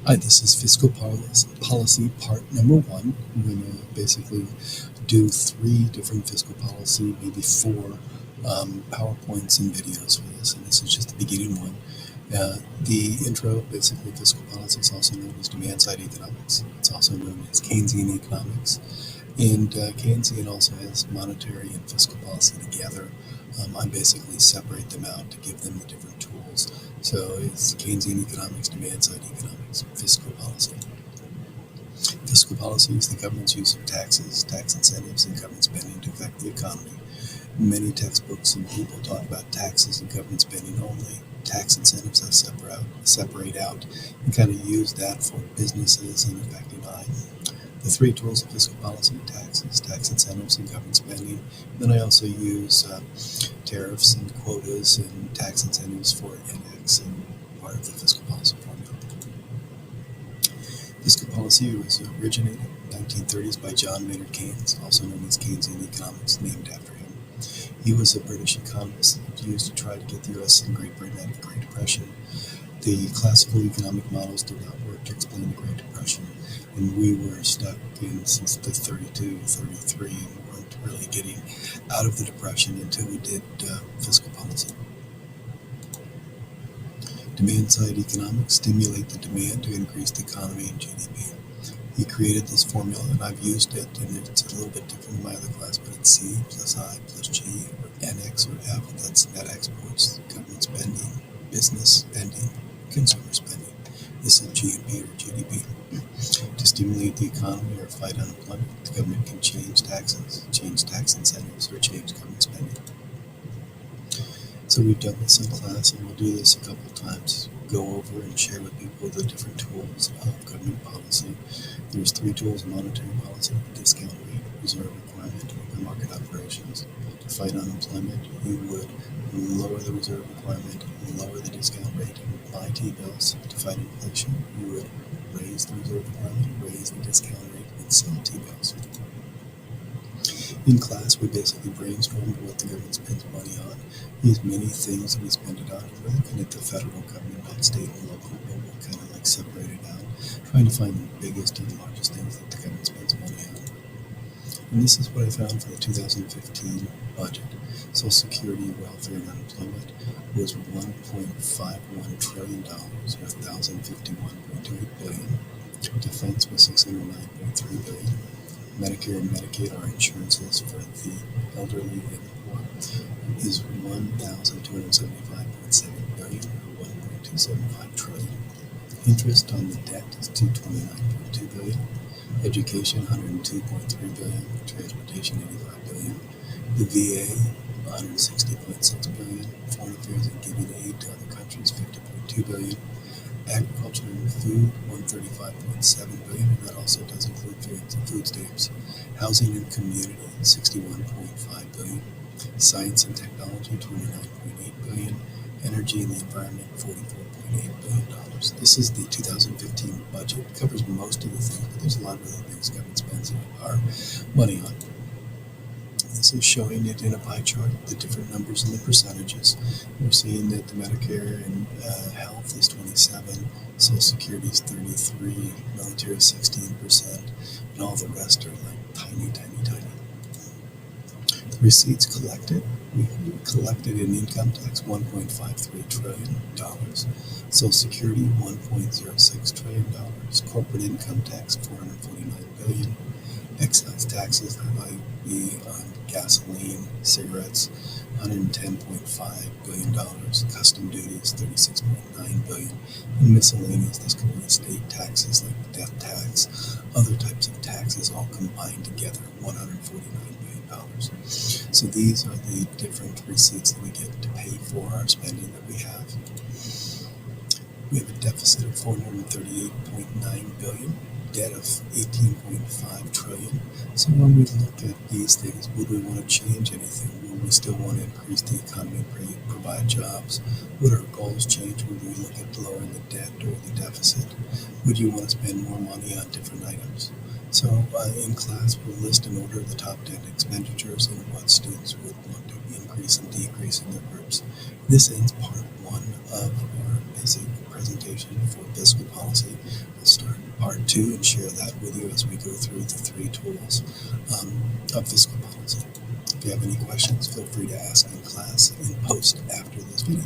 Hi, this is Fiscal Policy part number one. I'm going to basically do 3 different fiscal policy, maybe 4 PowerPoints and videos for this, and this is just the beginning one. The intro, basically fiscal policy, is also known as demand-side economics. It's also known as Keynesian Economics, and Keynesian also has monetary and fiscal policy together. I basically separate them out to give them the different tools. So it's Keynesian economics, demand-side economics, fiscal policy. Fiscal policy is the government's use of taxes, tax incentives, and government spending to affect the economy. Many textbooks and people talk about taxes and government spending only. Tax incentives I separate out and kind of use that for businesses and affecting I. The 3 tools of fiscal policy: taxes, tax incentives, and government spending. Then I also use tariffs and quotas and tax incentives for NX and part of the fiscal policy formula. Fiscal policy was originated in the 1930s by John Maynard Keynes, also known as Keynesian Economics, named after him. He was a British economist used to try to get the U.S. and Great Britain out of the Great Depression. The classical economic models did not work to explain the Great Depression, and we were stuck in since the 32, 33, and weren't really getting out of the Depression until we did fiscal policy. Demand-side economics stimulate the demand to increase the economy and GDP. He created this formula, and I've used it, and it's a little bit different in my other class, but it's C plus I plus G, or NX or F. That's net exports, government spending, business spending, consumer spending. This is GNP or GDP. To stimulate the economy or fight unemployment, the government can change taxes, change tax incentives, or change government spending. So we've done this in class, and we'll do this a couple of times. Go over and share with people the different tools of government policy. There's 3 tools of monetary policy: discount rate, reserve requirement, open market operations. To fight unemployment, you would lower the reserve requirement, lower the discount rate, and buy T-bills. To fight inflation, you would raise the reserve requirement, raise the discount rate, and sell T-bills. In class, we basically brainstormed what the government spends money on. There's many things that we spend it on. We're looking at the federal government, not state and local, but we'll kind of like separate it out, trying to find the biggest and largest things that the government spends money on. And this is what I found for the 2015 budget. Social Security, welfare, and unemployment was $1.51 trillion, or $1,051.28 billion. Defense was $609.3 billion. Medicare and Medicaid, our insurances for the elderly and poor, is $1,275.7 billion, or $1.275 trillion. Interest on the debt is $229.2 billion. Education, $102.3 billion. Transportation, $85 billion. The VA, $160.6 billion. Foreign affairs and giving aid to other countries, $50.2 billion. Agriculture and food, $135.7 billion, and that also does include food stamps. Housing and community, $61.5 billion. Science and technology, $29.8 billion. Energy and the environment, $44.8 billion. This is the 2015 budget. It covers most of the things, but there's a lot of other things government spends our money on. This is showing it in a pie chart, the different numbers and the percentages. We're seeing that the Medicare and health is 27%, Social Security is 33%, military is 16%, and all the rest are like tiny. The receipts collected, we collected in income tax $1.53 trillion, Social Security $1.06 trillion, corporate income tax $449 billion, excise taxes that might be on gasoline, cigarettes, $110.5 billion, custom duties $36.9 billion, and miscellaneous, this could be state taxes like death tax, other types of taxes all combined together, $149 billion. So these are the different receipts that we get to pay for our spending that we have. We have a deficit of $438.9 billion. Debt of $18.5 trillion. So when we look at these things, would we want to change anything? Would we still want to increase the economy and provide jobs? Would our goals change? Would we look at lowering the debt or the deficit? Would you want to spend more money on different items? So in class, we'll list in order the top 10 expenditures and what students would want to increase and decrease in their groups. This ends part 1 of our basic presentation. presentation for fiscal policy. We'll start part 2 and share that with you as we go through the 3 tools of fiscal policy. If you have any questions, feel free to ask in class and post after this video.